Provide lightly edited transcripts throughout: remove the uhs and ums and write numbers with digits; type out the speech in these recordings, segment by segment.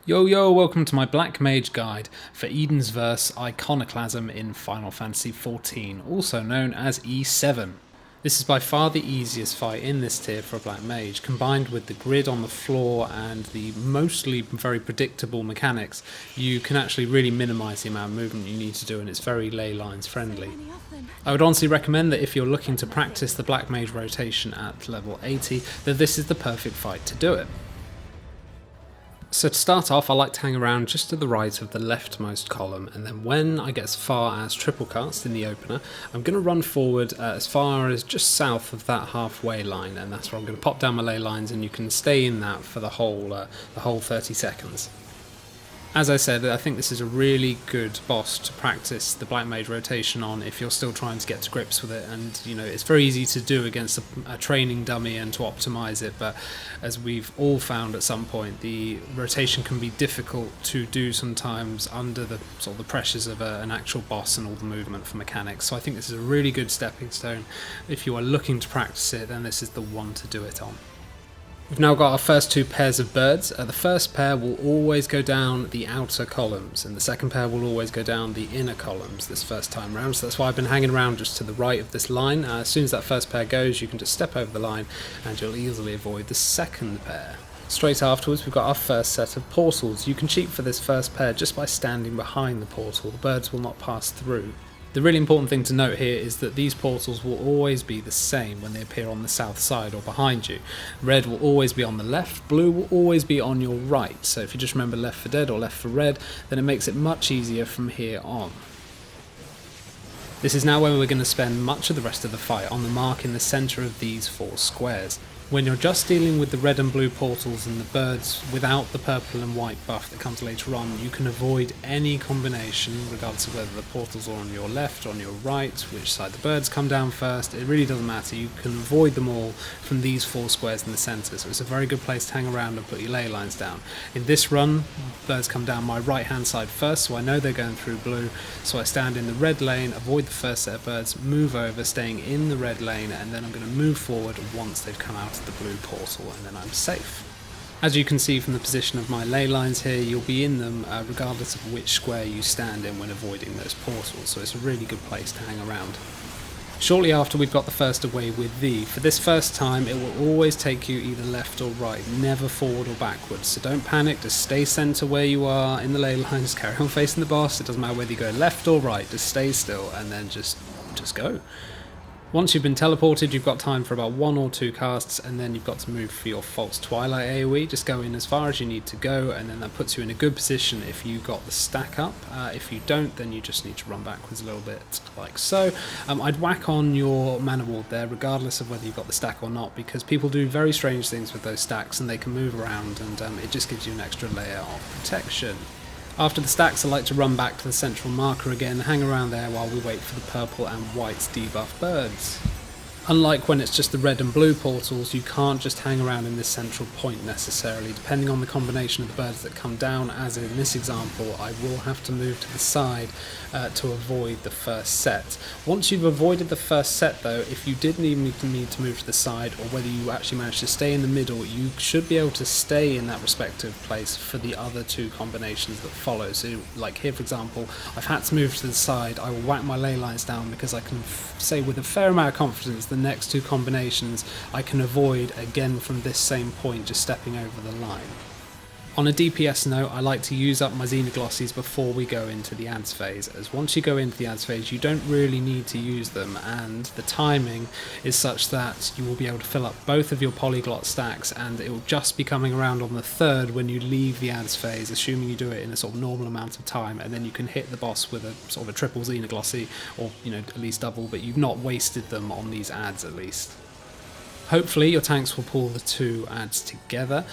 Yo yo, welcome to my Black Mage guide for Eden's Verse Iconoclasm in Final Fantasy XIV, also known as E7. This is by far the easiest fight in this tier for a Black Mage. Combined with the grid on the floor and the mostly very predictable mechanics, you can actually really minimise the amount of movement you need to do, and it's very ley lines friendly. I would honestly recommend that if you're looking to practice the Black Mage rotation at level 80, that this is the perfect fight to do it. So to start off, I like to hang around just to the right of the leftmost column, and then when I get as far as triple cast in the opener, I'm going to run forward as far as just south of that halfway line, and that's where I'm going to pop down my ley lines, and you can stay in that for the whole 30 seconds. As I said, I think this is a really good boss to practice the Black Mage rotation on if you're still trying to get to grips with it, and it's very easy to do against a training dummy and to optimize it, but as we've all found at some point, the rotation can be difficult to do sometimes under the sort of the pressures of an actual boss and all the movement for mechanics. So I think this is a really good stepping stone. If you are looking to practice it, then this is the one to do it on. We've now got our first two pairs of birds. The first pair will always go down the outer columns, and the second pair will always go down the inner columns this first time round, so that's why I've been hanging around just to the right of this line. As soon as that first pair goes, you can just step over the line and you'll easily avoid the second pair. Straight afterwards, we've got our first set of portals. You can cheat for this first pair just by standing behind the portal. The birds will not pass through. The really important thing to note here is that these portals will always be the same when they appear on the south side or behind you. Red will always be on the left, blue will always be on your right. So if you just remember Left 4 Dead or Left 4 Red, then it makes it much easier from here on. This is now where we're going to spend much of the rest of the fight on the mark in the centre of these four squares. When you're just dealing with the red and blue portals and the birds without the purple and white buff that comes later on, you can avoid any combination, regardless of whether the portals are on your left or on your right, which side the birds come down first. It really doesn't matter. You can avoid them all from these four squares in the centre, so it's a very good place to hang around and put your ley lines down. In this run, birds come down my right hand side first, so I know they're going through blue, so I stand in the red lane, avoid the first set of birds, move over, staying in the red lane, and then I'm going to move forward once they've come out the blue portal, and then I'm safe. As you can see from the position of my ley lines here, you'll be in them regardless of which square you stand in when avoiding those portals, so it's a really good place to hang around. Shortly after, we've got the first away with thee. For this first time, it will always take you either left or right, never forward or backwards, so don't panic, just stay centre where you are in the ley lines, carry on facing the boss. It doesn't matter whether you go left or right, just stay still and then just go. Once you've been teleported, you've got time for about 1 or 2 casts, and then you've got to move for your False Twilight AoE. Just go in as far as you need to go, and then that puts you in a good position if you got the stack up. If you don't, then you just need to run backwards a little bit, like so. I'd whack on your mana ward there, regardless of whether you've got the stack or not, because people do very strange things with those stacks, and they can move around, and it just gives you an extra layer of protection. After the stacks, I like to run back to the central marker again, hang around there while we wait for the purple and white debuff birds. Unlike when it's just the red and blue portals, you can't just hang around in this central point necessarily. Depending on the combination of the birds that come down, as in this example, I will have to move to the side to avoid the first set. Once you've avoided the first set though, if you did need to move to the side, or whether you actually managed to stay in the middle, you should be able to stay in that respective place for the other 2 combinations that follow. So like here for example, I've had to move to the side. I will whack my ley lines down because I can say with a fair amount of confidence the next 2 combinations I can avoid again from this same point, just stepping over the line. On a DPS note, I like to use up my Xenoglossies before we go into the ads phase, as once you go into the ads phase you don't really need to use them, and the timing is such that you will be able to fill up both of your polyglot stacks, and it will just be coming around on the 3rd when you leave the ads phase, assuming you do it in a sort of normal amount of time, and then you can hit the boss with a sort of a triple Xenoglossie, or at least double, but you've not wasted them on these ads at least. Hopefully your tanks will pull the 2 ads together.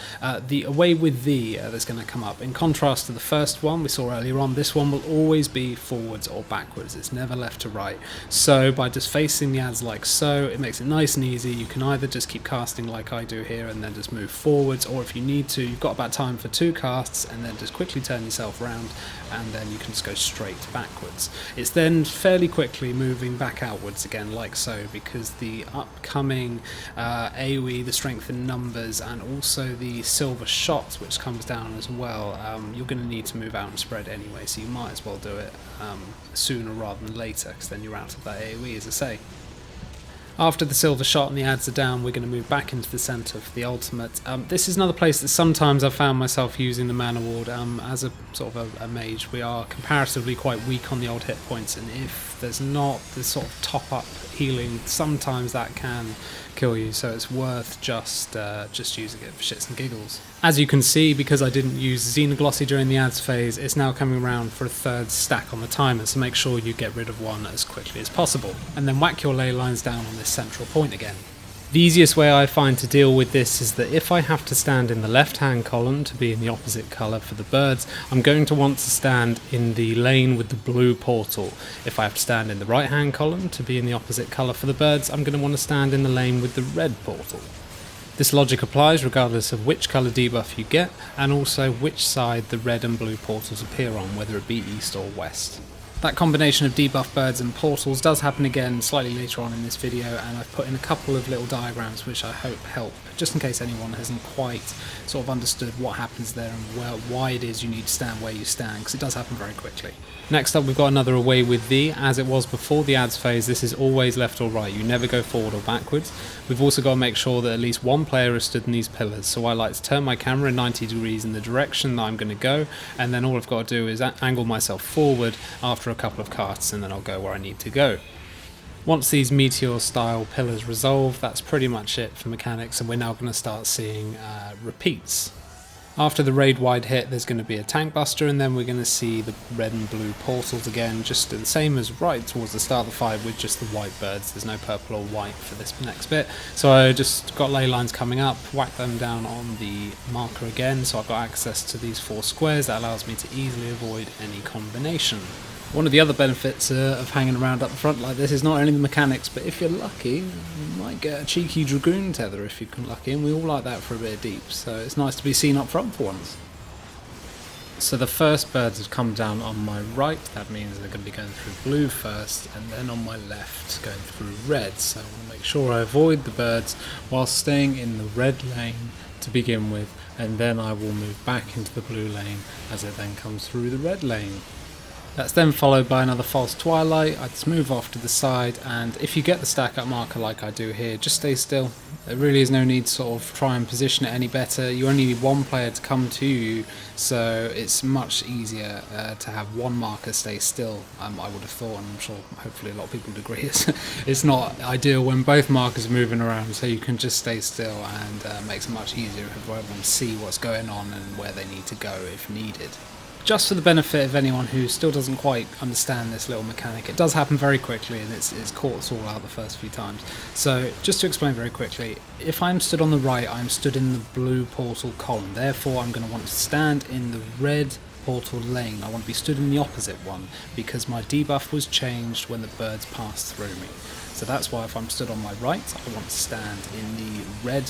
The away with thee that's going to come up, in contrast to the first one we saw earlier on, this one will always be forwards or backwards, it's never left to right. So by just facing the ads like so, it makes it nice and easy. You can either just keep casting like I do here and then just move forwards, or if you need to, you've got about time for 2 casts and then just quickly turn yourself around, and then you can just go straight backwards. It's then fairly quickly moving back outwards again like so, because the upcoming AoE, the strength in numbers, and also the silver shot, which comes down as well, you're going to need to move out and spread anyway, so you might as well do it sooner rather than later, because then you're out of that AoE, as I say. After the silver shot and the ads are down, we're going to move back into the centre for the ultimate. This is another place that sometimes I've found myself using the mana ward as a sort of a mage. We are comparatively quite weak on the old hit points, and if there's not this sort of top up healing, sometimes that can kill you, so it's worth just using it for shits and giggles. As you can see, because I didn't use Xenoglossy during the ads phase, it's now coming around for a third stack on the timer, so make sure you get rid of one as quickly as possible, and then whack your ley lines down on this central point again. The easiest way I find to deal with this is that if I have to stand in the left hand column to be in the opposite colour for the birds, I'm going to want to stand in the lane with the blue portal. If I have to stand in the right hand column to be in the opposite colour for the birds, I'm going to want to stand in the lane with the red portal. This logic applies regardless of which colour debuff you get, and also which side the red and blue portals appear on, whether it be east or west. That combination of debuff birds and portals does happen again slightly later on in this video, and I've put in a couple of little diagrams which I hope help, just in case anyone hasn't quite sort of understood what happens there and why it is you need to stand where you stand, because it does happen very quickly. Next up, we've got another away with thee. As it was before the ads phase, this is always left or right, you never go forward or backwards. We've also got to make sure that at least one player is stood in these pillars, so I like to turn my camera 90 degrees in the direction that I'm going to go, and then all I've got to do is angle myself forward after a couple of casts, and then I'll go where I need to go. Once these meteor style pillars resolve, that's pretty much it for mechanics, and we're now going to start seeing repeats. After the raid wide hit, there's going to be a tank buster, and then we're going to see the red and blue portals again, just the same as right towards the start of the fight with just the white birds. There's no purple or white for this next bit, so I just got ley lines coming up, whack them down on the marker again, so I've got access to these 4 squares. That allows me to easily avoid any combination. One of the other benefits of hanging around up the front like this is not only the mechanics, but if you're lucky, you might get a cheeky Dragoon tether if you're lucky, and we all like that for a bit of deep, so it's nice to be seen up front for once. So the first birds have come down on my right, that means they're going to be going through blue first, and then on my left going through red, so I want to make sure I avoid the birds while staying in the red lane to begin with, and then I will move back into the blue lane as it then comes through the red lane. That's then followed by another false twilight. I'd move off to the side, and if you get the stack up marker like I do here, just stay still. There really is no need to sort of try and position it any better. You only need one player to come to you, so it's much easier to have one marker stay still. I would have thought, and I'm sure hopefully a lot of people would agree, it's not ideal when both markers are moving around, so you can just stay still, and makes it much easier if everyone see what's going on and where they need to go if needed. Just for the benefit of anyone who still doesn't quite understand this little mechanic, it does happen very quickly, and it's caught us all out the first few times. So just to explain very quickly, if I'm stood on the right, I'm stood in the blue portal column. Therefore, I'm going to want to stand in the red portal lane. I want to be stood in the opposite one, because my debuff was changed when the birds passed through me. So that's why if I'm stood on my right, I want to stand in the red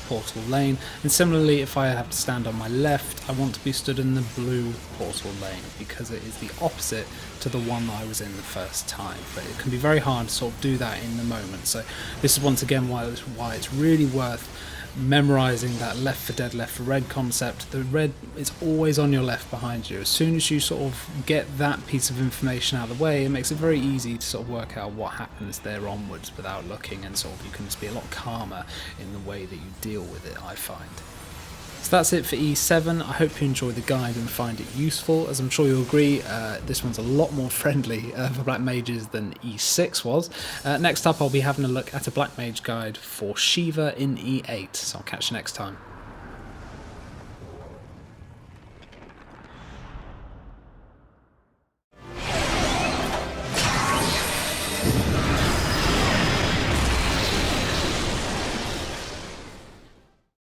portal lane, and similarly if I have to stand on my left, I want to be stood in the blue portal lane, because it is the opposite to the one that I was in the first time, but it can be very hard to sort of do that in the moment. So this is once again why it's really worth memorizing that left for dead, left for red concept. The red is always on your left behind you. As soon as you sort of get that piece of information out of the way, it makes it very easy to sort of work out what happens there onwards without looking, and sort of you can just be a lot calmer in the way that you deal with it, I find. So that's it for E7. I hope you enjoy the guide and find it useful. As I'm sure you'll agree, this one's a lot more friendly for Black Mages than E6 was. Next up, I'll be having a look at a Black Mage guide for Shiva in E8, so I'll catch you next time.